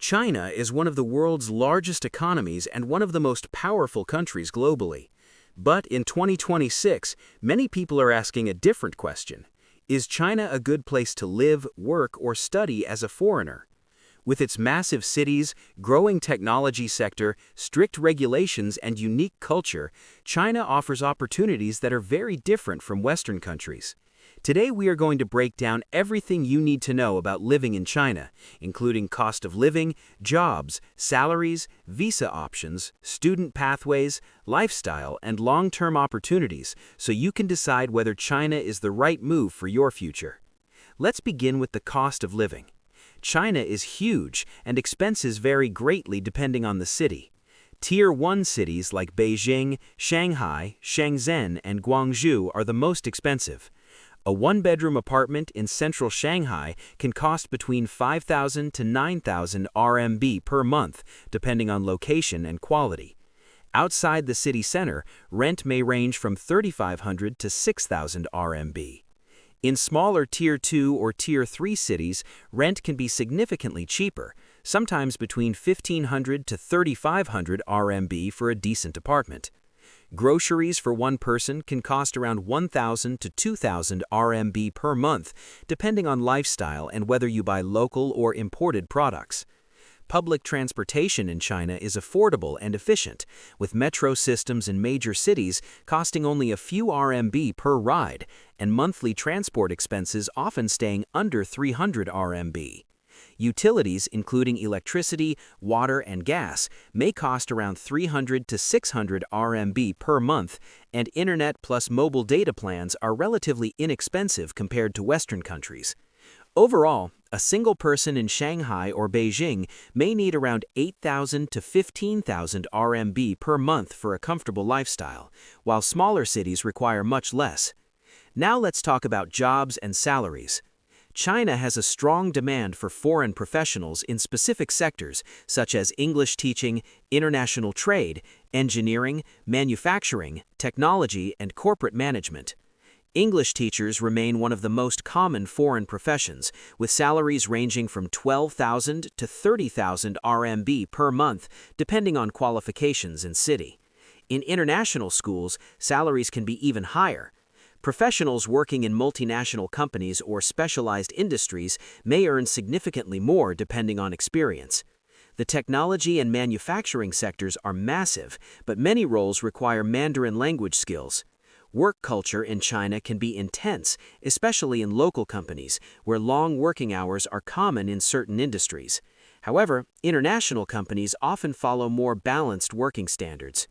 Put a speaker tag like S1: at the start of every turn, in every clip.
S1: China is one of the world's largest economies and one of the most powerful countries globally. But in 2026, many people are asking a different question. Is China a good place to live, work, or study as a foreigner? With its massive cities, growing technology sector, strict regulations, and unique culture, China offers opportunities that are very different from Western countries. Today we are going to break down everything you need to know about living in China, including cost of living, jobs, salaries, visa options, student pathways, lifestyle, and long-term opportunities, so you can decide whether China is the right move for your future. Let's begin with the cost of living. China is huge, and expenses vary greatly depending on the city. Tier 1 cities like Beijing, Shanghai, Shenzhen, and Guangzhou are the most expensive. A one-bedroom apartment in central Shanghai can cost between 5,000 to 9,000 RMB per month, depending on location and quality. Outside the city center, rent may range from 3,500 to 6,000 RMB. In smaller Tier 2 or Tier 3 cities, rent can be significantly cheaper, sometimes between 1,500 to 3,500 RMB for a decent apartment. Groceries for one person can cost around 1,000 to 2,000 RMB per month, depending on lifestyle and whether you buy local or imported products. Public transportation in China is affordable and efficient, with metro systems in major cities costing only a few RMB per ride, and monthly transport expenses often staying under 300 RMB. Utilities, including electricity, water, and gas, may cost around 300 to 600 RMB per month, and internet plus mobile data plans are relatively inexpensive compared to Western countries. Overall, a single person in Shanghai or Beijing may need around 8,000 to 15,000 RMB per month for a comfortable lifestyle, while smaller cities require much less. Now let's talk about jobs and salaries. China has a strong demand for foreign professionals in specific sectors such as English teaching, international trade, engineering, manufacturing, technology, and corporate management. English teachers remain one of the most common foreign professions, with salaries ranging from 12,000 to 30,000 RMB per month, depending on qualifications and city. In international schools, salaries can be even higher. Professionals working in multinational companies or specialized industries may earn significantly more depending on experience. The technology and manufacturing sectors are massive, but many roles require Mandarin language skills. Work culture in China can be intense, especially in local companies, where long working hours are common in certain industries. However, international companies often follow more balanced working standards.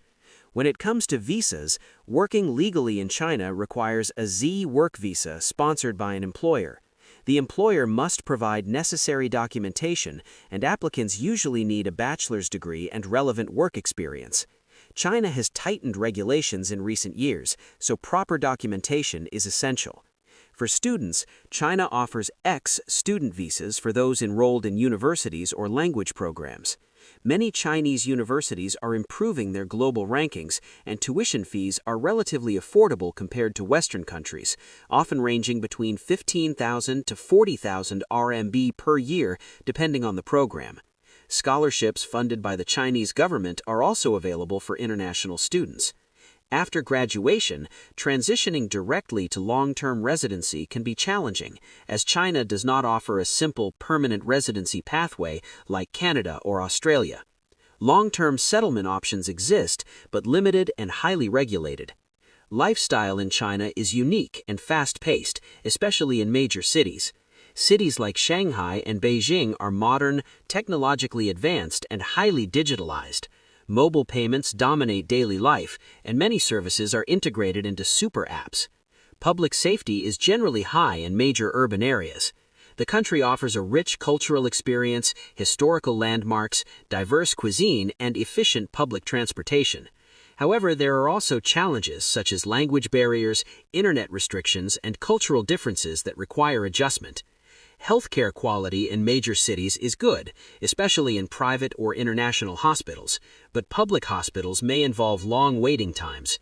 S1: When it comes to visas, working legally in China requires a Z work visa sponsored by an employer. The employer must provide necessary documentation, and applicants usually need a bachelor's degree and relevant work experience. China has tightened regulations in recent years, so proper documentation is essential. For students, China offers X student visas for those enrolled in universities or language programs. Many Chinese universities are improving their global rankings, and tuition fees are relatively affordable compared to Western countries, often ranging between 15,000 to 40,000 RMB per year, depending on the program. Scholarships funded by the Chinese government are also available for international students. After graduation, transitioning directly to long-term residency can be challenging, as China does not offer a simple permanent residency pathway like Canada or Australia. Long-term settlement options exist, but limited and highly regulated. Lifestyle in China is unique and fast-paced, especially in major cities. Cities like Shanghai and Beijing are modern, technologically advanced, and highly digitalized. Mobile payments dominate daily life, and many services are integrated into super apps. Public safety is generally high in major urban areas. The country offers a rich cultural experience, historical landmarks, diverse cuisine, and efficient public transportation. However, there are also challenges such as language barriers, internet restrictions, and cultural differences that require adjustment. Healthcare quality in major cities is good, especially in private or international hospitals, but public hospitals may involve long waiting times.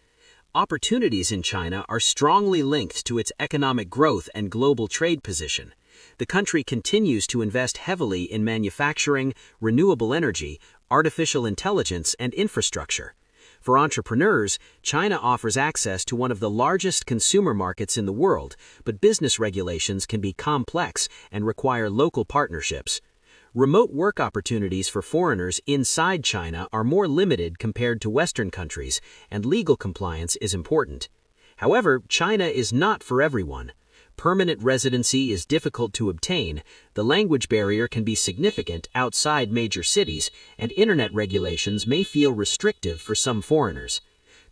S1: Opportunities in China are strongly linked to its economic growth and global trade position. The country continues to invest heavily in manufacturing, renewable energy, artificial intelligence, and infrastructure. For entrepreneurs, China offers access to one of the largest consumer markets in the world, but business regulations can be complex and require local partnerships. Remote work opportunities for foreigners inside China are more limited compared to Western countries, and legal compliance is important. However, China is not for everyone. Permanent residency is difficult to obtain, the language barrier can be significant outside major cities, and internet regulations may feel restrictive for some foreigners.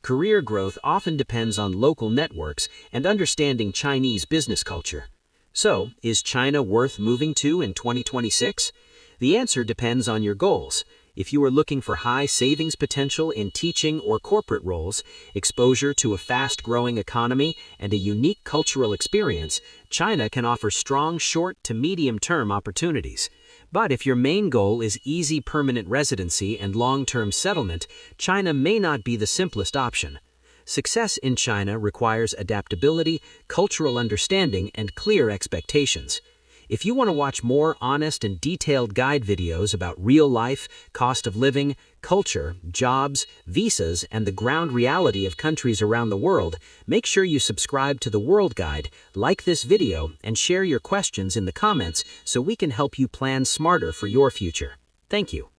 S1: Career growth often depends on local networks and understanding Chinese business culture. So, is China worth moving to in 2026? The answer depends on your goals. If you are looking for high savings potential in teaching or corporate roles, exposure to a fast-growing economy, and a unique cultural experience, China can offer strong short to medium-term opportunities. But if your main goal is easy permanent residency and long-term settlement, China may not be the simplest option. Success in China requires adaptability, cultural understanding, and clear expectations. If you want to watch more honest and detailed guide videos about real life, cost of living, culture, jobs, visas, and the ground reality of countries around the world, make sure you subscribe to the World Guide, like this video, and share your questions in the comments so we can help you plan smarter for your future. Thank you.